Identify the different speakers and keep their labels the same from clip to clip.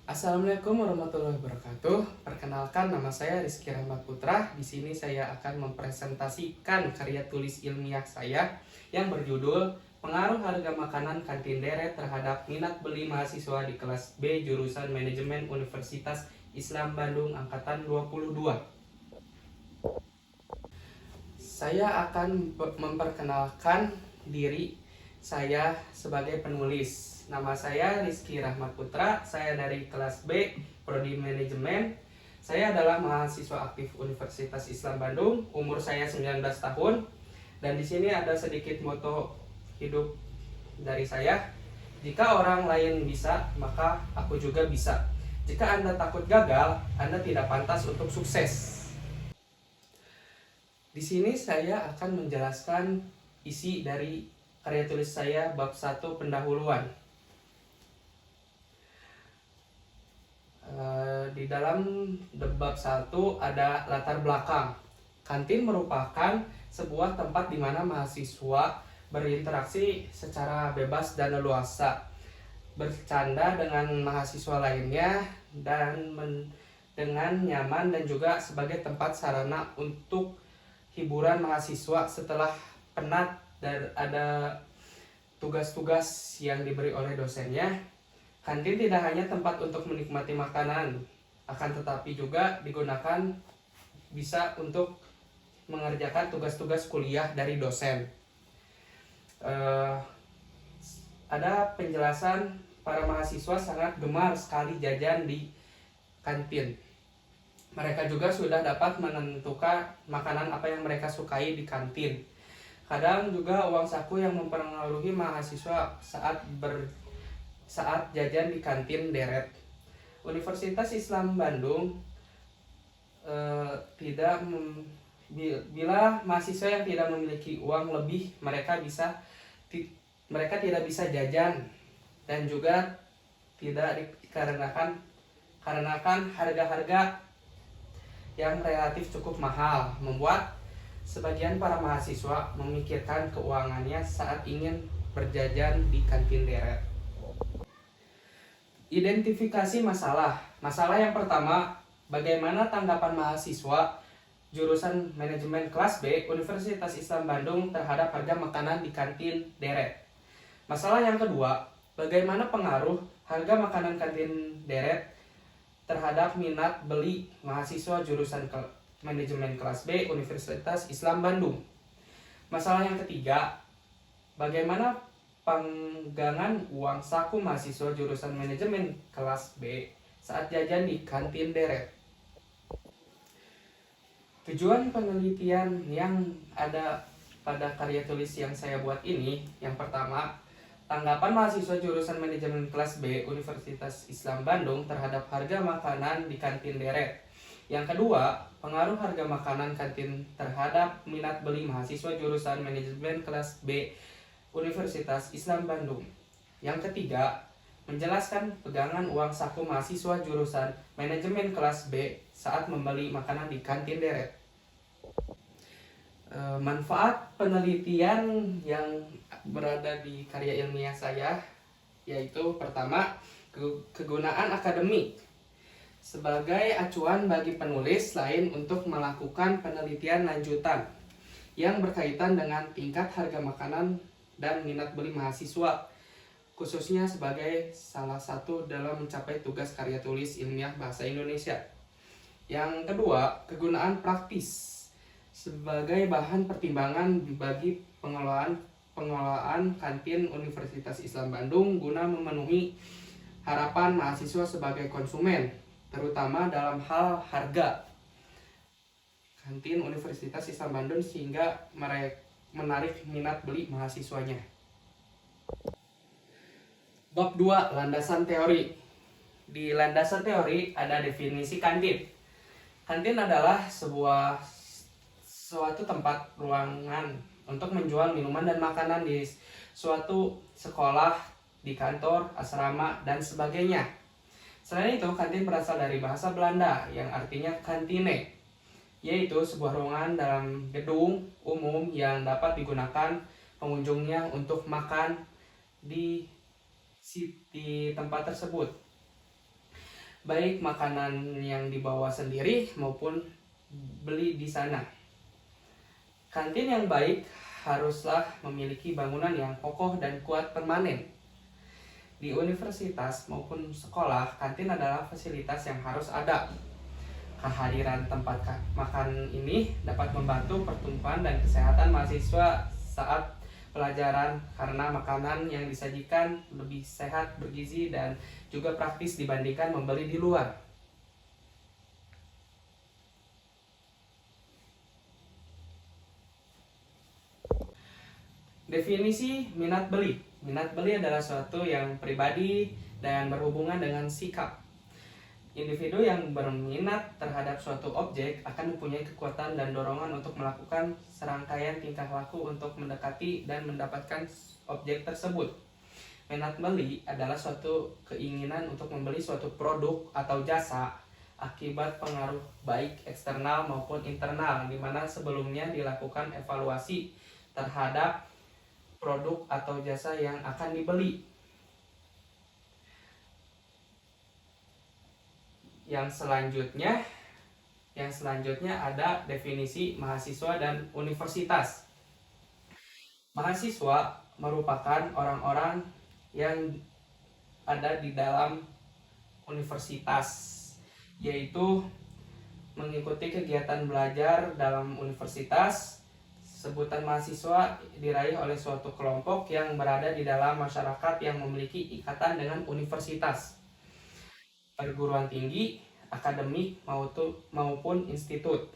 Speaker 1: Assalamualaikum warahmatullahi wabarakatuh. Perkenalkan, nama saya Rizky Rahmat Putra. Di sini saya akan mempresentasikan karya tulis ilmiah saya yang berjudul Pengaruh Harga Makanan Kantin Deret Terhadap Minat Beli Mahasiswa di Kelas B Jurusan Manajemen Universitas Islam Bandung Angkatan 22. Saya akan memperkenalkan diri saya sebagai penulis. Nama saya Rizky Rahmat Putra, saya dari kelas B, Prodi Manajemen. Saya adalah mahasiswa aktif Universitas Islam Bandung, umur saya 19 tahun. Dan di sini ada sedikit moto hidup dari saya. Jika orang lain bisa, maka aku juga bisa. Jika Anda takut gagal, Anda tidak pantas untuk sukses. Di sini saya akan menjelaskan isi dari karya tulis saya bab 1 pendahuluan. Di dalam bab 1 ada latar belakang. Kantin merupakan sebuah tempat di mana mahasiswa berinteraksi secara bebas dan leluasa, bercanda dengan mahasiswa lainnya, dan dengan nyaman, dan juga sebagai tempat sarana untuk hiburan mahasiswa setelah penat dan ada tugas-tugas yang diberi oleh dosennya. Kantin tidak hanya tempat untuk menikmati makanan, akan tetapi juga digunakan bisa untuk mengerjakan tugas-tugas kuliah dari dosen. Ada penjelasan para mahasiswa sangat gemar sekali jajan di kantin. Mereka juga sudah dapat menentukan makanan apa yang mereka sukai di kantin. Kadang juga uang saku yang mempengaruhi mahasiswa saat jajan di kantin deret. Universitas Islam Bandung bila mahasiswa yang tidak memiliki uang lebih, mereka tidak bisa jajan, dan juga tidak dikarenakan harga-harga yang relatif cukup mahal, membuat sebagian para mahasiswa memikirkan keuangannya saat ingin berjajan di kantin deret. Identifikasi masalah. Masalah yang pertama, bagaimana tanggapan mahasiswa jurusan Manajemen kelas B Universitas Islam Bandung terhadap harga makanan di kantin deret. Masalah yang kedua, bagaimana pengaruh harga makanan kantin deret terhadap minat beli mahasiswa jurusan Manajemen kelas B Universitas Islam Bandung. Masalah yang ketiga, bagaimana penggangan uang saku mahasiswa jurusan Manajemen kelas B saat jajan di kantin deret. Tujuan penelitian yang ada pada karya tulis yang saya buat ini, yang pertama, tanggapan mahasiswa jurusan Manajemen kelas B Universitas Islam Bandung terhadap harga makanan di kantin deret. Yang kedua, pengaruh harga makanan kantin terhadap minat beli mahasiswa jurusan Manajemen kelas B Universitas Islam Bandung. Yang ketiga, menjelaskan pegangan uang saku mahasiswa jurusan Manajemen kelas B saat membeli makanan di kantin deret. Manfaat penelitian yang berada di karya ilmiah saya, yaitu pertama, kegunaan akademik sebagai acuan bagi penulis lain untuk melakukan penelitian lanjutan yang berkaitan dengan tingkat harga makanan dan minat beli mahasiswa, khususnya sebagai salah satu dalam mencapai tugas karya tulis ilmiah bahasa Indonesia. Yang kedua, kegunaan praktis sebagai bahan pertimbangan bagi pengelolaan kantin Universitas Islam Bandung guna memenuhi harapan mahasiswa sebagai konsumen, terutama dalam hal harga kantin Universitas Islam Bandung sehingga menarik minat beli mahasiswanya. Bab 2, landasan teori. Di landasan teori ada definisi kantin. Kantin adalah suatu tempat ruangan untuk menjual minuman dan makanan di suatu sekolah, di kantor, asrama, dan sebagainya. Selain itu, kantin berasal dari bahasa Belanda yang artinya kantine, yaitu sebuah ruangan dalam gedung umum yang dapat digunakan pengunjungnya untuk makan di tempat tersebut. baik makanan yang dibawa sendiri maupun beli di sana. Kantin yang baik haruslah memiliki bangunan yang kokoh dan kuat permanen. Di universitas maupun sekolah, kantin adalah fasilitas yang harus ada. Kehadiran tempat makan ini dapat membantu pertumbuhan dan kesehatan mahasiswa saat pelajaran karena makanan yang disajikan lebih sehat, bergizi, dan juga praktis dibandingkan membeli di luar. Definisi minat beli. Minat beli adalah suatu yang pribadi dan berhubungan dengan sikap. Individu yang berminat terhadap suatu objek akan mempunyai kekuatan dan dorongan untuk melakukan serangkaian tingkah laku untuk mendekati dan mendapatkan objek tersebut. Minat beli adalah suatu keinginan untuk membeli suatu produk atau jasa akibat pengaruh baik eksternal maupun internal, di mana sebelumnya dilakukan evaluasi terhadap produk atau jasa yang akan dibeli. Yang selanjutnya ada definisi mahasiswa dan universitas. Mahasiswa merupakan orang-orang yang ada di dalam universitas, yaitu mengikuti kegiatan belajar dalam universitas. Sebutan mahasiswa diraih oleh suatu kelompok yang berada di dalam masyarakat yang memiliki ikatan dengan universitas, perguruan tinggi, akademik maupun institut.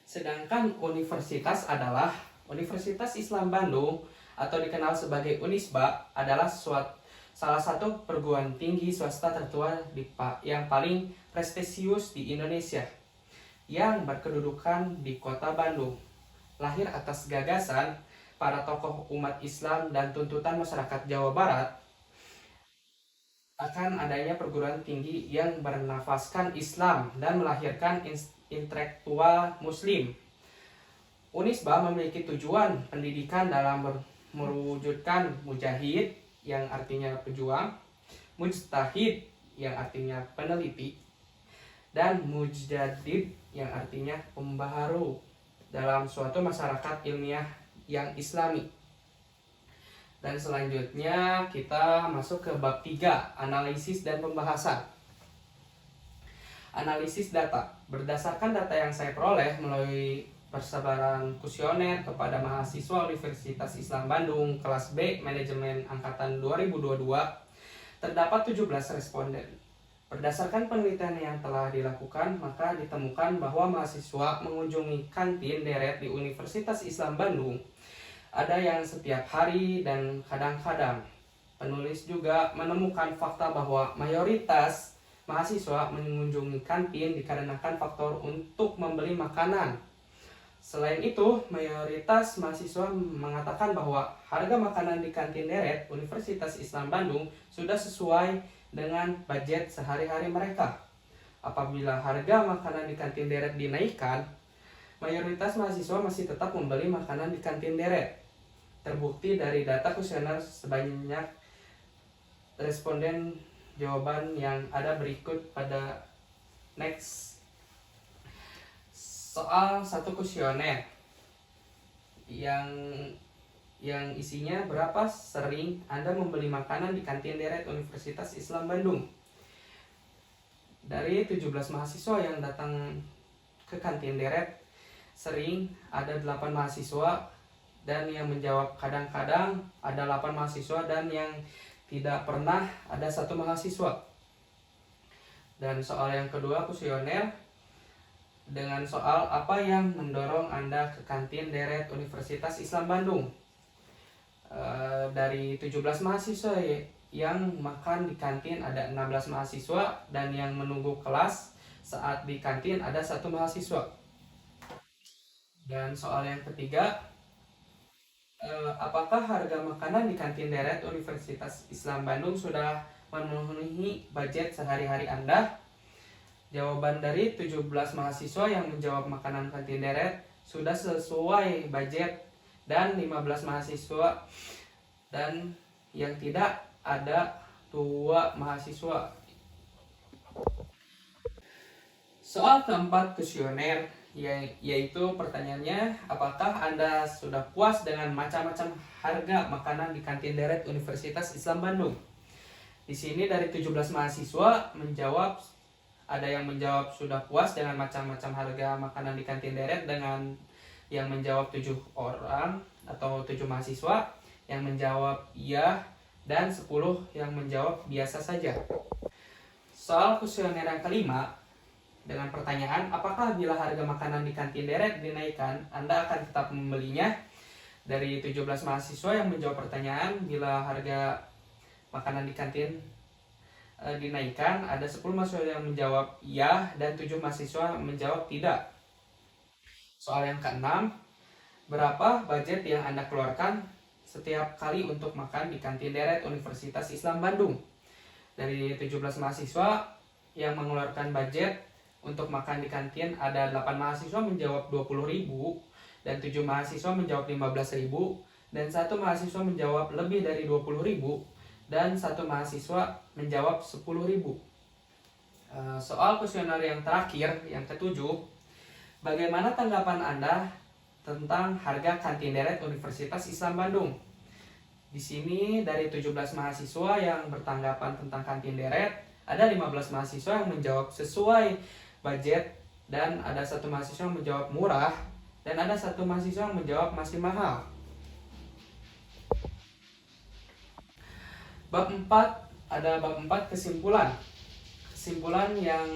Speaker 1: Sedangkan universitas adalah Universitas Islam Bandung atau dikenal sebagai Unisba adalah salah satu perguruan tinggi swasta tertua yang paling prestisius di Indonesia yang berkedudukan di kota Bandung. Lahir atas gagasan para tokoh umat Islam dan tuntutan masyarakat Jawa Barat akan adanya perguruan tinggi yang bernafaskan Islam dan melahirkan intelektual Muslim. Unisba memiliki tujuan pendidikan dalam mewujudkan mujahid yang artinya pejuang, mujtahid yang artinya peneliti, dan mujaddid yang artinya pembaharu dalam suatu masyarakat ilmiah yang islami. Dan selanjutnya kita masuk ke bab 3, analisis dan pembahasan. Analisis data. Berdasarkan data yang saya peroleh melalui persebaran kuesioner kepada mahasiswa Universitas Islam Bandung kelas B Manajemen Angkatan 2022, terdapat 17 responden. Berdasarkan penelitian yang telah dilakukan, maka ditemukan bahwa mahasiswa mengunjungi kantin deret di Universitas Islam Bandung ada yang setiap hari dan kadang-kadang. Penulis juga menemukan fakta bahwa mayoritas mahasiswa mengunjungi kantin dikarenakan faktor untuk membeli makanan. Selain itu, mayoritas mahasiswa mengatakan bahwa harga makanan di kantin deret Universitas Islam Bandung sudah sesuai dengan budget sehari-hari mereka. Apabila harga makanan di kantin deret dinaikkan, mayoritas mahasiswa masih tetap membeli makanan di kantin deret. Terbukti dari data kuesioner sebanyak responden jawaban yang ada berikut pada next. Soal satu kuesioner yang isinya berapa sering Anda membeli makanan di kantin deret Universitas Islam Bandung. Dari 17 mahasiswa yang datang ke kantin deret, sering ada 8 mahasiswa, dan yang menjawab kadang-kadang ada 8 mahasiswa, dan yang tidak pernah ada 1 mahasiswa. Dan soal yang kedua kuesioner dengan soal apa yang mendorong Anda ke kantin deret Universitas Islam Bandung. Dari 17 mahasiswa yang makan di kantin ada 16 mahasiswa, dan yang menunggu kelas saat di kantin ada 1 mahasiswa. Dan soal yang ketiga, apakah harga makanan di kantin deret Universitas Islam Bandung sudah memenuhi budget sehari-hari Anda? Jawaban dari 17 mahasiswa yang menjawab makanan kantin deret sudah sesuai budget, dan 15 mahasiswa dan yang tidak ada 2 mahasiswa. Soal keempat kuesioner, yaitu pertanyaannya, apakah Anda sudah puas dengan macam-macam harga makanan di kantin deret Universitas Islam Bandung? Di sini dari 17 mahasiswa menjawab, ada yang menjawab sudah puas dengan macam-macam harga makanan di kantin deret, dengan yang menjawab 7 orang atau 7 mahasiswa, yang menjawab iya, dan 10 yang menjawab biasa saja. Soal kuesioner yang kelima, dengan pertanyaan, apakah bila harga makanan di kantin deret dinaikkan, Anda akan tetap membelinya? Dari 17 mahasiswa yang menjawab pertanyaan, bila harga makanan di kantin dinaikkan, ada 10 mahasiswa yang menjawab iya dan 7 mahasiswa menjawab tidak. Soal yang keenam, berapa budget yang Anda keluarkan setiap kali untuk makan di kantin deret Universitas Islam Bandung? Dari 17 mahasiswa yang mengeluarkan budget untuk makan di kantin, ada 8 mahasiswa menjawab 20.000 dan 7 mahasiswa menjawab 15.000 dan 1 mahasiswa menjawab lebih dari 20.000 dan 1 mahasiswa menjawab 10.000. Soal kuesioner yang terakhir, yang ketujuh, bagaimana tanggapan Anda tentang harga kantin deret Universitas Islam Bandung? Di sini dari 17 mahasiswa yang bertanggapan tentang kantin deret, ada 15 mahasiswa yang menjawab sesuai budget, dan ada 1 mahasiswa yang menjawab murah, dan ada 1 mahasiswa yang menjawab masih mahal. Bab 4, ada bab 4 kesimpulan. Kesimpulan yang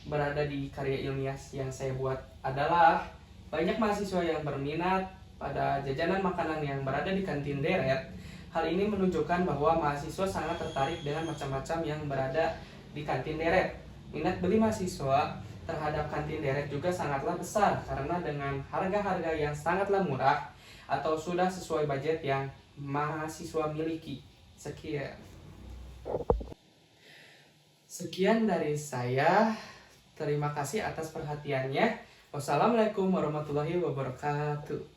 Speaker 1: berada di karya ilmiah yang saya buat adalah banyak mahasiswa yang berminat pada jajanan makanan yang berada di kantin deret. Hal ini menunjukkan bahwa mahasiswa sangat tertarik dengan macam-macam yang berada di kantin deret. Minat beli mahasiswa terhadap kantin deret juga sangatlah besar karena dengan harga-harga yang sangatlah murah atau sudah sesuai budget yang mahasiswa miliki. Sekian dari saya. Terima kasih atas perhatiannya. Wassalamualaikum warahmatullahi wabarakatuh.